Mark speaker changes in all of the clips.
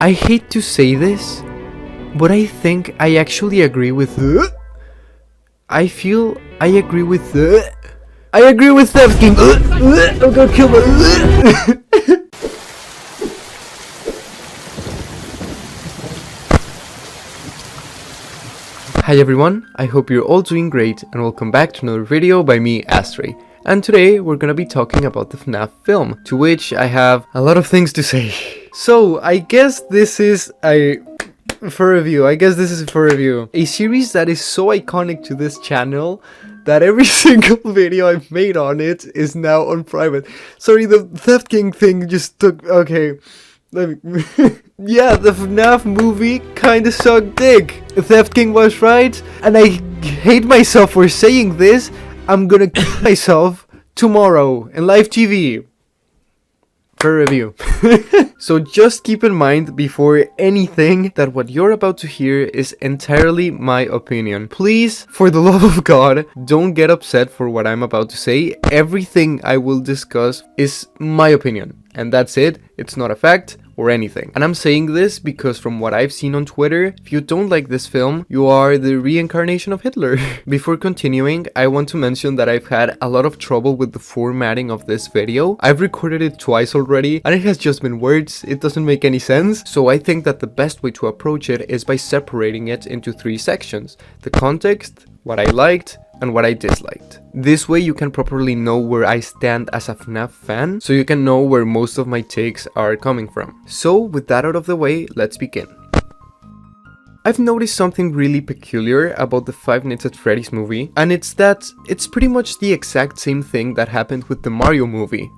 Speaker 1: I hate to say this, but I think I actually agree with I feel I agree with I agree with Theft King. I'm gonna kill my Hi everyone, I hope you're all doing great and welcome back to another video by me, Astrei. And today we're gonna be talking about the FNAF film, to which I have a lot of things to say. So I guess this is for review. A series that is so iconic to this channel that every single video I've made on it is now on private. Sorry, the Theft King thing just took... Okay. Yeah, the FNAF movie kinda sucked dick. Theft King was right, and I hate myself for saying this. I'm gonna kill myself tomorrow in live TV for review. So just keep in mind before anything that what you're about to hear is entirely my opinion. Please, for the love of God, don't get upset for what I'm about to say. Everything I will discuss is my opinion, and that's it. It's not a fact or anything. And I'm saying this because from what I've seen on Twitter, if you don't like this film, you are the reincarnation of Hitler. Before continuing, I want to mention that I've had a lot of trouble with the formatting of this video. I've recorded it twice already, and it has just been words. It doesn't make any sense. So I think that the best way to approach it is by separating it into 3 sections. The context, what I liked, and what I disliked. This way you can properly know where I stand as a FNAF fan, so you can know where most of my takes are coming from. So with that out of the way, let's begin. I've noticed something really peculiar about the Five Nights at Freddy's movie, and it's that it's pretty much the exact same thing that happened with the Mario movie,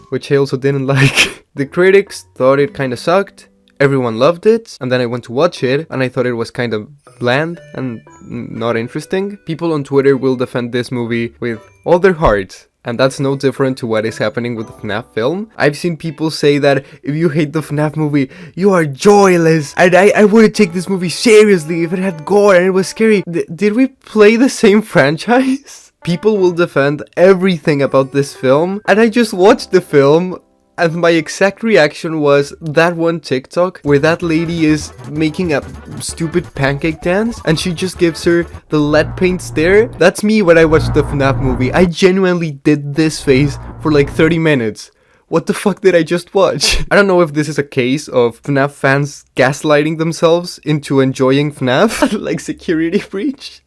Speaker 1: which I also didn't like. The critics thought it kinda sucked, everyone loved it, and then I went to watch it, and I thought it was kind of bland and not interesting. People on Twitter will defend this movie with all their heart, and that's no different to what is happening with the FNAF film. I've seen people say that if you hate the FNAF movie, you are joyless, and I wouldn't take this movie seriously if it had gore and it was scary. Did we play the same franchise? People will defend everything about this film, and I just watched the film, and my exact reaction was that one TikTok where that lady is making a stupid pancake dance and she just gives her the lead paint stare. That's me when I watched the FNAF movie. I genuinely did this face for like 30 minutes. What the fuck did I just watch? I don't know if this is a case of FNAF fans gaslighting themselves into enjoying FNAF, like Security Breach.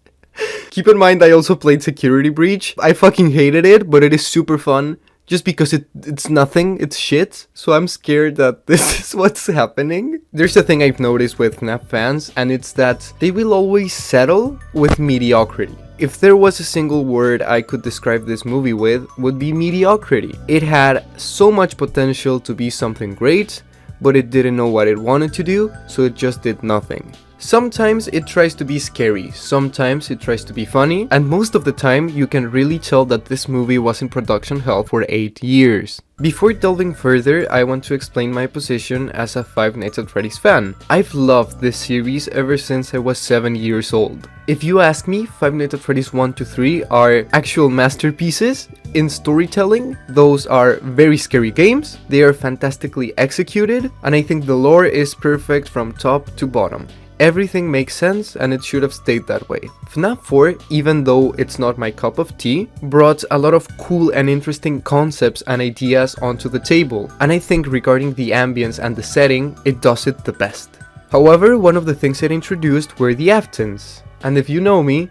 Speaker 1: Keep in mind I also played Security Breach. I fucking hated it, but it is super fun. Just because it's nothing, it's shit, so I'm scared that this is what's happening. There's a thing I've noticed with FNAF fans, and it's that they will always settle with mediocrity. If there was a single word I could describe this movie with, would be mediocrity. It had so much potential to be something great, but it didn't know what it wanted to do, so it just did nothing. Sometimes it tries to be scary, sometimes it tries to be funny, and most of the time you can really tell that this movie was in production hell for 8 years. Before delving further, I want to explain my position as a Five Nights at Freddy's fan. I've loved this series ever since I was 7 years old. If you ask me, Five Nights at Freddy's 1 to 3 are actual masterpieces in storytelling. Those are very scary games, they are fantastically executed, and I think the lore is perfect from top to bottom. Everything makes sense, and it should have stayed that way. FNAF 4, even though it's not my cup of tea, brought a lot of cool and interesting concepts and ideas onto the table, and I think regarding the ambience and the setting, it does it the best. However, one of the things it introduced were the Aftons, and if you know me,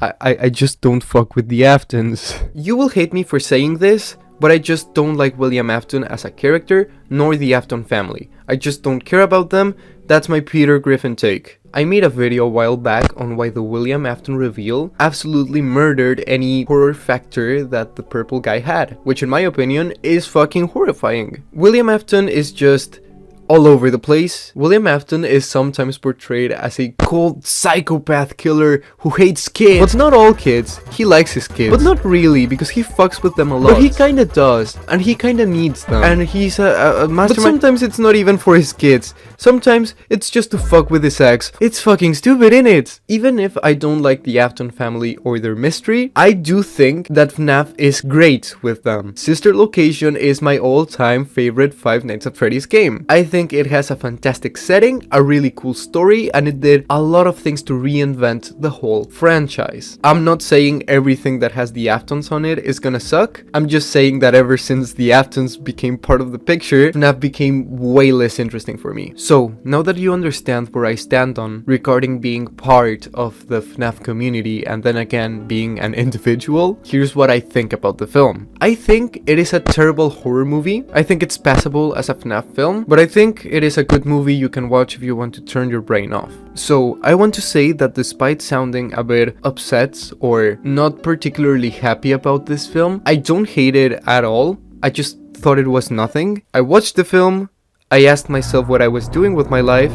Speaker 1: I just don't fuck with the Aftons. You will hate me for saying this, but I just don't like William Afton as a character, nor the Afton family. I just don't care about them. That's my Peter Griffin take. I made a video a while back on why the William Afton reveal absolutely murdered any horror factor that the purple guy had, which in my opinion is fucking horrifying. William Afton is just all over the place. William Afton is sometimes portrayed as a cold psychopath killer who hates kids. But not all kids. He likes his kids. But not really, because he fucks with them a lot. But he kinda does. And he kinda needs them. And he's a mastermind. But sometimes it's not even for his kids. Sometimes it's just to fuck with his ex. It's fucking stupid, innit? Even if I don't like the Afton family or their mystery, I do think that FNAF is great with them. Sister Location is my all-time favorite Five Nights at Freddy's game. I think think it has a fantastic setting, a really cool story, and it did a lot of things to reinvent the whole franchise. I'm not saying everything that has the Aftons on it is gonna suck. I'm just saying that ever since the Aftons became part of the picture, FNAF became way less interesting for me. So, now that you understand where I stand on regarding being part of the FNAF community and then again being an individual, here's what I think about the film. I think it is a terrible horror movie. I think it's passable as a FNAF film, but I think it is a good movie you can watch if you want to turn your brain off. So, I want to say that despite sounding a bit upset or not particularly happy about this film, I don't hate it at all. I just thought it was nothing. I watched the film, I asked myself what I was doing with my life,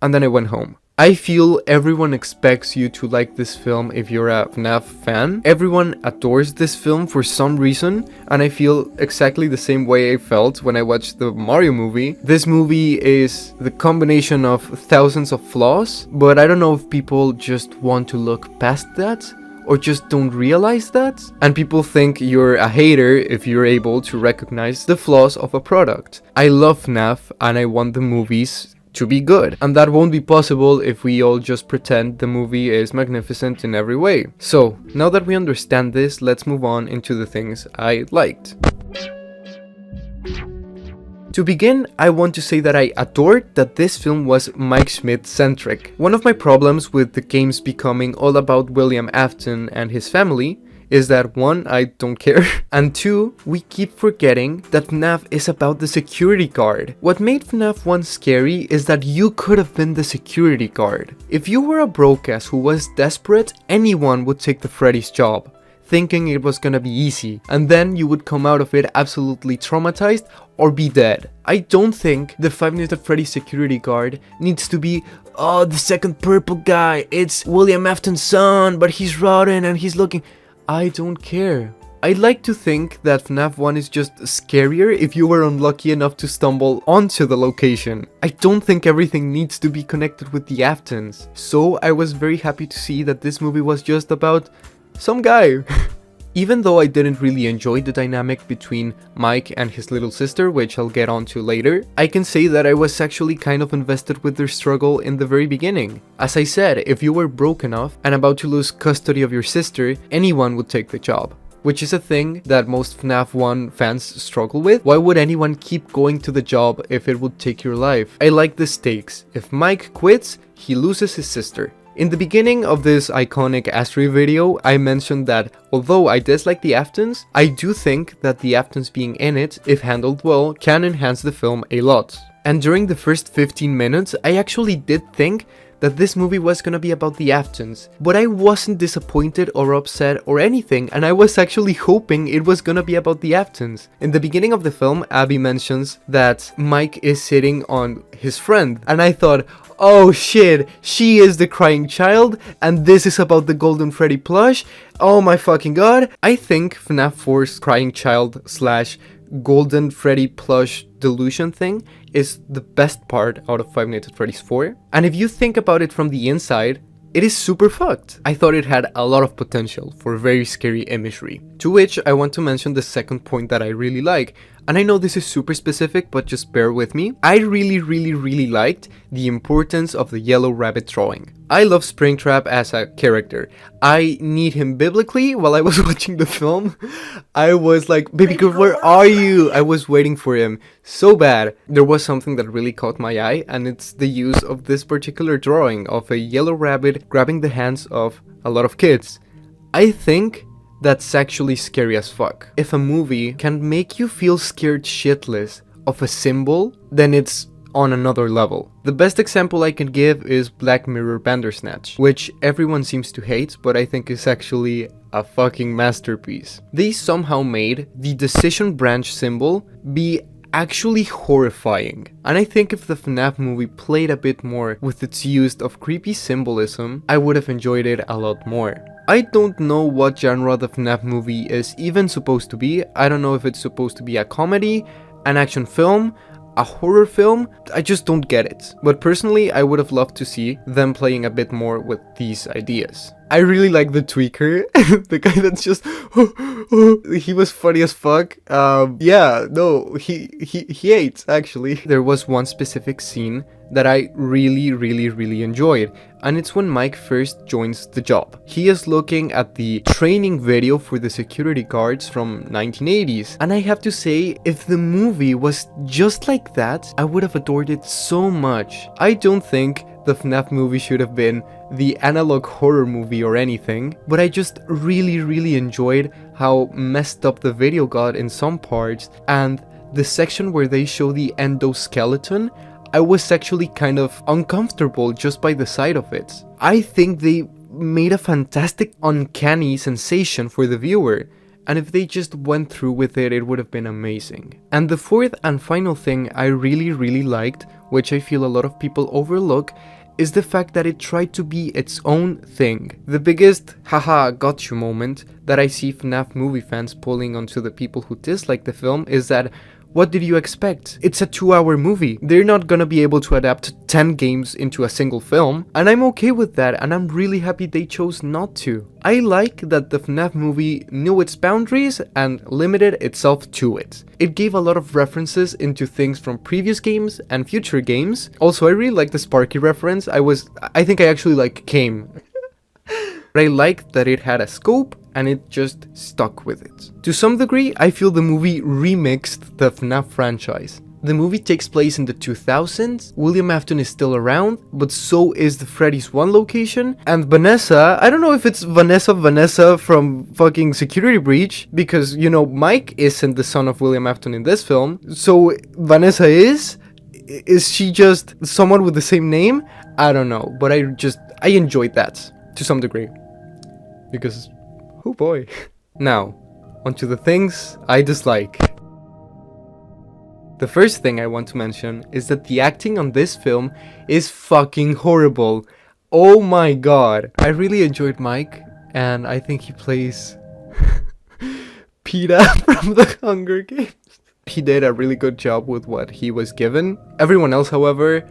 Speaker 1: and then I went home. I feel everyone expects you to like this film if you're a FNAF fan. Everyone adores this film for some reason, and I feel exactly the same way I felt when I watched the Mario movie. This movie is the combination of thousands of flaws, but I don't know if people just want to look past that or just don't realize that. And people think you're a hater if you're able to recognize the flaws of a product. I love FNAF and I want the movies to be good, and that won't be possible if we all just pretend the movie is magnificent in every way. So, now that we understand this, let's move on into the things I liked. To begin, I want to say that I adored that this film was Mike Schmidt-centric. One of my problems with the games becoming all about William Afton and his family is that 1, I don't care, and 2, we keep forgetting that FNAF is about the security guard. What made FNAF 1 scary is that you could have been the security guard. If you were a broke-ass who was desperate, anyone would take the Freddy's job, thinking it was gonna be easy, and then you would come out of it absolutely traumatized or be dead. I don't think the Five Nights at Freddy's security guard needs to be, oh, the second purple guy, it's William Afton's son, but he's rotten and he's looking... I don't care. I'd like to think that FNAF 1 is just scarier if you were unlucky enough to stumble onto the location. I don't think everything needs to be connected with the Aftons. So I was very happy to see that this movie was just about some guy. Even though I didn't really enjoy the dynamic between Mike and his little sister, which I'll get onto later, I can say that I was actually kind of invested with their struggle in the very beginning. As I said, if you were broke enough and about to lose custody of your sister, anyone would take the job. Which is a thing that most FNAF 1 fans struggle with. Why would anyone keep going to the job if it would take your life? I like the stakes. If Mike quits, he loses his sister. In the beginning of this iconic astrei video, I mentioned that although I dislike the Aftons, I do think that the Aftons being in it, if handled well, can enhance the film a lot. And during the first 15 minutes, I actually did think that this movie was gonna be about the Aftons, but I wasn't disappointed or upset or anything, and I was actually hoping it was gonna be about the Aftons. In the beginning of the film, Abby mentions that Mike is sitting on his friend, and I thought, oh shit, she is the crying child, and this is about the Golden Freddy plush? Oh my fucking god. I think FNAF 4's crying child slash Golden Freddy plush delusion thing is the best part out of Five Nights at Freddy's 4. And if you think about it from the inside, it is super fucked. I thought it had a lot of potential for very scary imagery. To which I want to mention the second point that I really like. And I know this is super specific, but just bear with me. I really liked the importance of the yellow rabbit drawing. I love Springtrap as a character. I need him biblically. While I was watching the film, I was like, baby girl, where are you? I was waiting for him so bad. There was something that really caught my eye, and it's the use of this particular drawing of a yellow rabbit grabbing the hands of a lot of kids. I think that's actually scary as fuck. If a movie can make you feel scared shitless of a symbol, then it's on another level. The best example I can give is Black Mirror Bandersnatch, which everyone seems to hate, but I think is actually a fucking masterpiece. They somehow made the decision branch symbol be actually horrifying. And I think if the FNAF movie played a bit more with its use of creepy symbolism, I would have enjoyed it a lot more. I don't know what genre the FNAF movie is even supposed to be. I don't know if it's supposed to be a comedy, an action film, a horror film. I just don't get it. But personally, I would have loved to see them playing a bit more with these ideas. I really like the tweaker, the guy that's just, he was funny as fuck. Yeah, no, he hates, actually. There was one specific scene that I really enjoyed, and it's when Mike first joins the job. He is looking at the training video for the security guards from 1980s, and I have to say, if the movie was just like that, I would have adored it so much. I don't think the FNAF movie should have been the analog horror movie or anything, but I just really enjoyed how messed up the video got in some parts, and the section where they show the endoskeleton, I was actually kind of uncomfortable just by the sight of it. I think they made a fantastic uncanny sensation for the viewer, and if they just went through with it, it would have been amazing. And the fourth and final thing I really liked, which I feel a lot of people overlook, is the fact that it tried to be its own thing. The biggest haha got you moment that I see FNAF movie fans pulling onto the people who dislike the film is that, what did you expect? It's a 2-hour movie. They're not gonna be able to adapt 10 games into a single film, and I'm okay with that, and I'm really happy they chose not to. I like that the FNAF movie knew its boundaries and limited itself to it. It gave a lot of references into things from previous games and future games. Also, I really like the Sparky reference. I think I actually like came. But I liked that it had a scope and it just stuck with it. To some degree, I feel the movie remixed the FNAF franchise. The movie takes place in the 2000s, William Afton is still around, but so is the Freddy's 1 location, and Vanessa, I don't know if it's Vanessa from fucking Security Breach, because, you know, Mike isn't the son of William Afton in this film, so Vanessa is she just someone with the same name? I don't know, but I enjoyed that, to some degree, because, oh boy. Now, onto the things I dislike. The first thing I want to mention is that the acting on this film is fucking horrible. Oh my god. I really enjoyed Mike, and I think he plays PETA from the Hunger Games. He did a really good job with what he was given. Everyone else, however,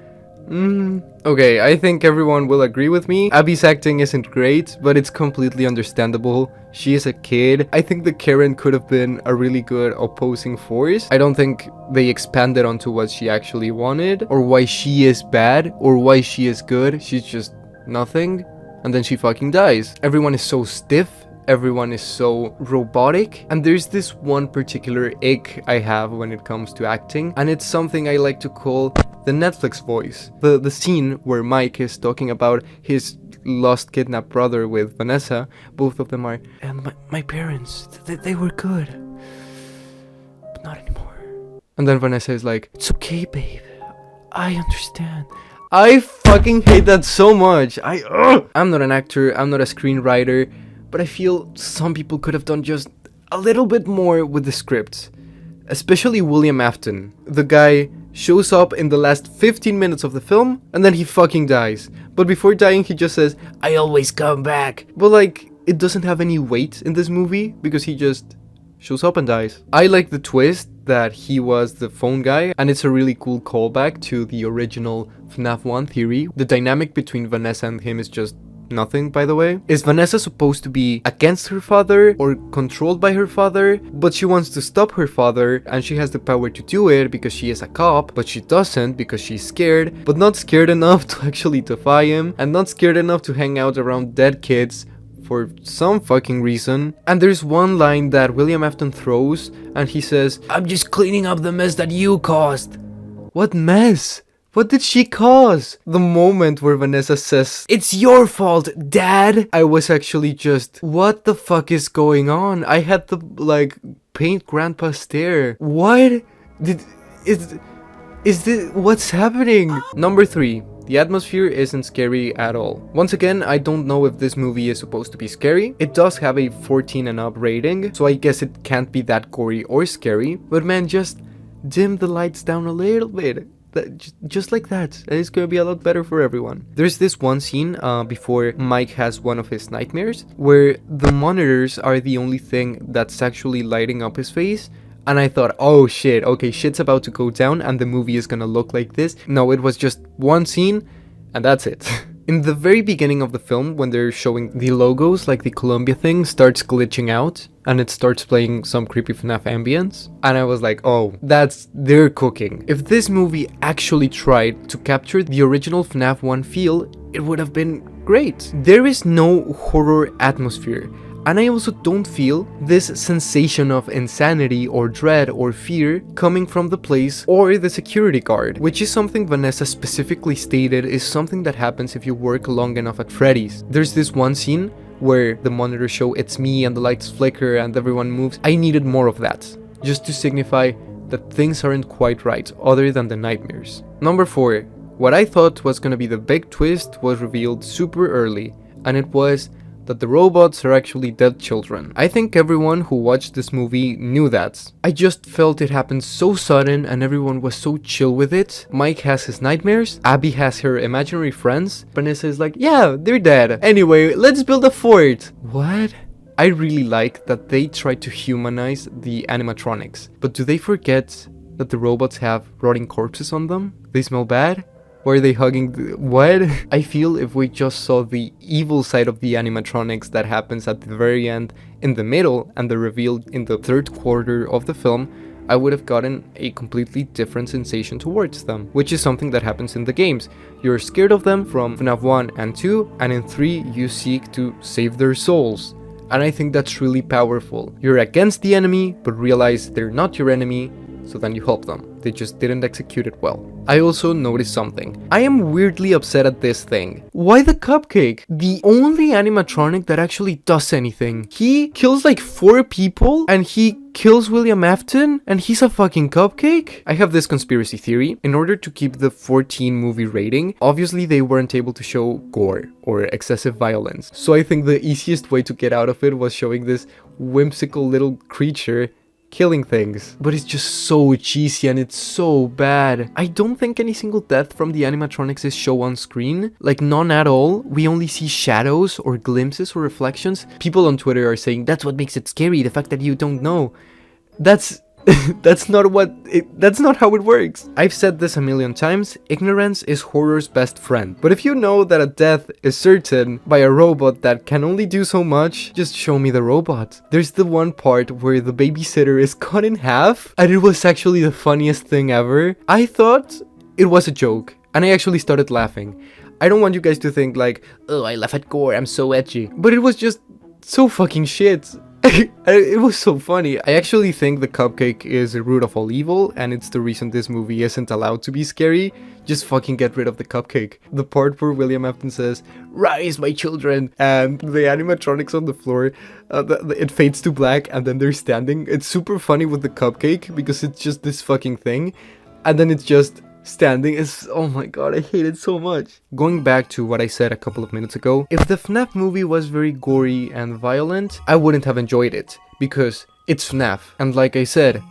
Speaker 1: okay, I think everyone will agree with me. Abby's acting isn't great, but it's completely understandable. She is a kid. I think the Karen could have been a really good opposing force. I don't think they expanded onto what she actually wanted, or why she is bad, or why she is good. She's just nothing, and then she fucking dies. Everyone is so stiff. Everyone is so robotic, and there's this one particular ick I have when it comes to acting, and it's something I like to call the Netflix voice. The scene where Mike is talking about his lost kidnapped brother with Vanessa, both of them are, and my parents, they were good, but not anymore. And then Vanessa is like, it's okay, babe, I understand. I fucking hate that so much. I'm not an actor, I'm not a screenwriter, but I feel some people could have done just a little bit more with the script. Especially William Afton. The guy shows up in the last 15 minutes of the film, and then he fucking dies. But before dying, he just says, I always come back. But like, it doesn't have any weight in this movie, because he just shows up and dies. I like the twist that he was the phone guy, and it's a really cool callback to the original FNAF 1 theory. The dynamic between Vanessa and him is just nothing, by the way. Is Vanessa supposed to be against her father or controlled by her father? But she wants to stop her father, and she has the power to do it because she is a cop, but she doesn't because she's scared, but not scared enough to actually defy him, and not scared enough to hang out around dead kids for some fucking reason. And there's one line that William Afton throws, and he says, I'm just cleaning up the mess that you caused. What mess? What did she cause? The moment where Vanessa says, it's your fault, Dad, I was actually just, what the fuck is going on? I had the, like, paint grandpa stare. What? Is this, what's happening? Number 3. The atmosphere isn't scary at all. Once again, I don't know if this movie is supposed to be scary. It does have a 14 and up rating, so I guess it can't be that gory or scary. But man, just dim the lights down a little bit. Just like that, and it's gonna be a lot better for everyone. There's this one scene before Mike has one of his nightmares where the monitors are the only thing that's actually lighting up his face, and I thought, oh shit, okay, shit's about to go down and the movie is gonna look like this. No, it was just one scene and that's it. In the very beginning of the film, when they're showing the logos, like the Columbia thing starts glitching out and it starts playing some creepy FNAF ambience. And I was like, oh, they're cooking. If this movie actually tried to capture the original FNAF 1 feel, it would have been great. There is no horror atmosphere. And I also don't feel this sensation of insanity or dread or fear coming from the place or the security guard, which is something Vanessa specifically stated is something that happens if you work long enough at Freddy's. There's this one scene where the monitors show it's me and the lights flicker and everyone moves. I needed more of that, just to signify that things aren't quite right other than the nightmares. Number 4. What I thought was gonna be the big twist was revealed super early, and it was that the robots are actually dead children. I think everyone who watched this movie knew that. I just felt it happened so sudden and everyone was so chill with it. Mike has his nightmares, Abby has her imaginary friends, Vanessa is like, yeah, they're dead. Anyway, let's build a fort. What? I really like that they try to humanize the animatronics, but do they forget that the robots have rotting corpses on them? They smell bad? Why are they hugging what? I feel if we just saw the evil side of the animatronics that happens at the very end in the middle and the reveal in the third quarter of the film, I would have gotten a completely different sensation towards them, which is something that happens in the games. You're scared of them from FNAF 1 and 2, and in 3 you seek to save their souls. And I think that's really powerful. You're against the enemy, but realize they're not your enemy, so then you help them. They just didn't execute it well. I also noticed something. I am weirdly upset at this thing. Why the cupcake? The only animatronic that actually does anything. He kills like 4 people and he kills William Afton and he's a fucking cupcake? I have this conspiracy theory. In order to keep the 14 movie rating, obviously they weren't able to show gore or excessive violence. So I think the easiest way to get out of it was showing this whimsical little creature killing things, but it's just so cheesy and it's so bad. I don't think any single death from the animatronics is shown on screen, like none at all. We only see shadows or glimpses or reflections. People on Twitter are saying that's what makes it scary, the fact that you don't know. That's that's not how it works. I've said this a million times, ignorance is horror's best friend. But if you know that a death is certain by a robot that can only do so much, just show me the robot. There's the one part where the babysitter is cut in half, and it was actually the funniest thing ever. I thought it was a joke, and I actually started laughing. I don't want you guys to think like, oh, I laugh at gore, I'm so edgy. But it was just so fucking shit. It was so funny. I actually think the cupcake is the root of all evil, and it's the reason this movie isn't allowed to be scary. Just fucking get rid of the cupcake. The part where William Afton says, "Rise, my children," and the animatronics on the floor, it fades to black, and then they're standing. It's super funny with the cupcake, because it's just this fucking thing, and then it's just standing. Is oh my god, I hate it so much. Going back to what I said a couple of minutes ago, if the FNAF movie was very gory and violent, I wouldn't have enjoyed it, because it's FNAF. And like I said,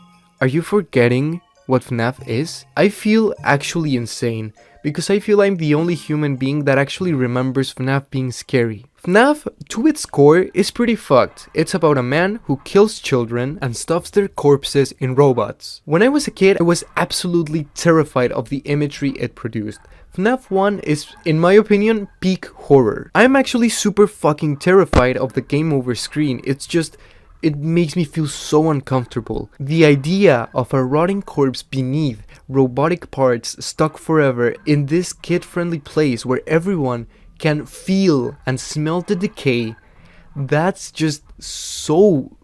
Speaker 1: are you forgetting what FNAF is? I feel actually insane, because I feel I'm the only human being that actually remembers FNAF being scary. FNAF, to its core, is pretty fucked. It's about a man who kills children and stuffs their corpses in robots. When I was a kid, I was absolutely terrified of the imagery it produced. FNAF 1 is, in my opinion, peak horror. I'm actually super fucking terrified of the game over screen. It's just, it makes me feel so uncomfortable. The idea of a rotting corpse beneath robotic parts stuck forever in this kid-friendly place where everyone can feel and smell the decay, that's just so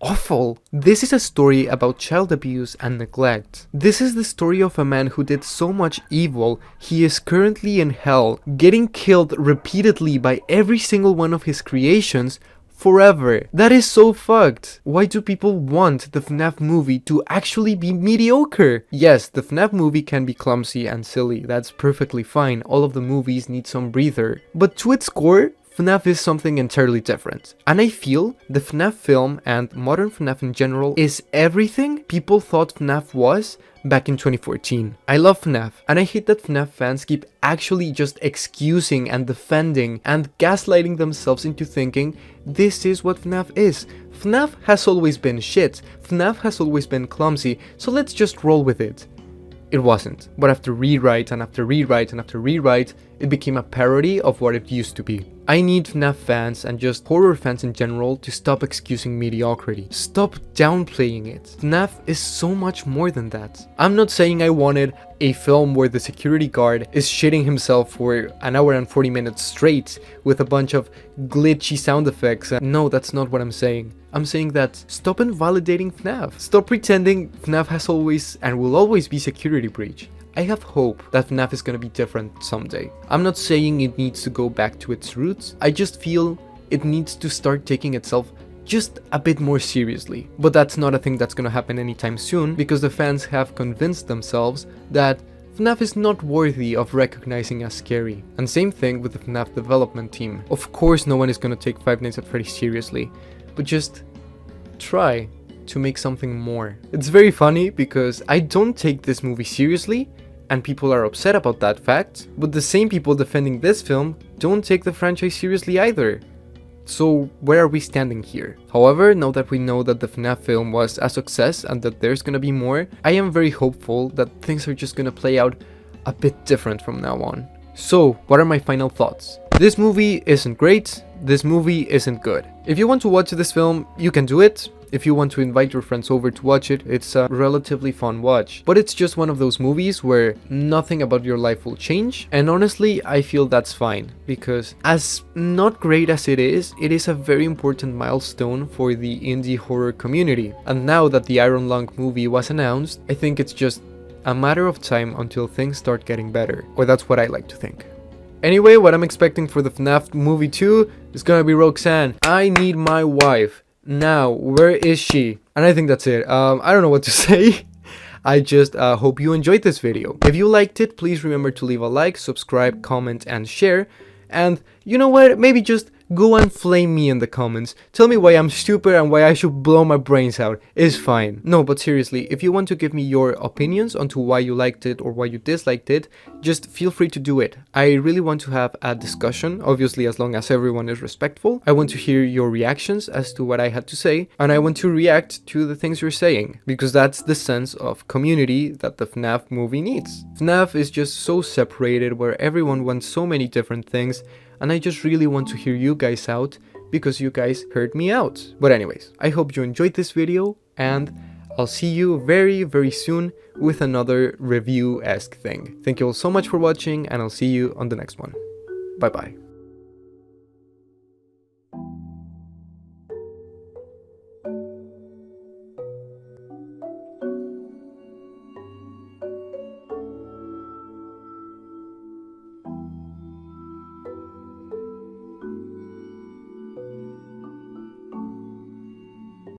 Speaker 1: awful. This is a story about child abuse and neglect. This is the story of a man who did so much evil, he is currently in hell, getting killed repeatedly by every single one of his creations forever. That is so fucked. Why do people want the FNAF movie to actually be mediocre? Yes, the FNAF movie can be clumsy and silly. That's perfectly fine. All of the movies need some breather. But to its core, FNAF is something entirely different. And I feel the FNAF film and modern FNAF in general is everything people thought FNAF was back in 2014. I love FNAF, and I hate that FNAF fans keep actually just excusing and defending and gaslighting themselves into thinking this is what FNAF is. FNAF has always been shit. FNAF has always been clumsy, so let's just roll with it. it wasn't. But after rewrite and after rewrite and after rewrite, it became a parody of what it used to be. I need FNAF fans and just horror fans in general to stop excusing mediocrity. Stop downplaying it. FNAF is so much more than that. I'm not saying I wanted a film where the security guard is shitting himself for an hour and 40 minutes straight with a bunch of glitchy sound effects. No, that's not what I'm saying. I'm saying that stop invalidating FNAF. Stop pretending FNAF has always and will always be security breach. I have hope that FNAF is gonna be different someday. I'm not saying it needs to go back to its roots, I just feel it needs to start taking itself just a bit more seriously. But that's not a thing that's gonna happen anytime soon, because the fans have convinced themselves that FNAF is not worthy of recognizing as scary. And same thing with the FNAF development team. Of course no one is gonna take Five Nights at Freddy's seriously, but just try to make something more. It's very funny because I don't take this movie seriously, and people are upset about that fact, but the same people defending this film don't take the franchise seriously either. So where are we standing here? However, now that we know that the FNAF film was a success and that there's gonna be more, I am very hopeful that things are just gonna play out a bit different from now on. So, what are my final thoughts? This movie isn't great, this movie isn't good. If you want to watch this film, you can do it. If you want to invite your friends over to watch it, it's a relatively fun watch. But it's just one of those movies where nothing about your life will change. And honestly, I feel that's fine. Because as not great as it is a very important milestone for the indie horror community. And now that the Iron Lung movie was announced, I think it's just a matter of time until things start getting better. Or that's what I like to think. Anyway, what I'm expecting for the FNAF movie 2 is gonna be Roxanne. I need my wife. Now, where is she? And I think that's it. I don't know what to say. I just hope you enjoyed this video. If you liked it, please remember to leave a like, subscribe, comment, and share. And you know what? Maybe just go and flame me in the comments. Tell me why I'm stupid and why I should blow my brains out. It's fine. No, but seriously, if you want to give me your opinions onto why you liked it or why you disliked it, just feel free to do it. I really want to have a discussion, obviously as long as everyone is respectful. I want to hear your reactions as to what I had to say, and I want to react to the things you're saying, because that's the sense of community that the FNAF movie needs. FNAF is just so separated where everyone wants so many different things, and I just really want to hear you guys out because you guys heard me out. But anyways, I hope you enjoyed this video, and I'll see you very, very soon with another review-esque thing. Thank you all so much for watching, and I'll see you on the next one. Bye bye.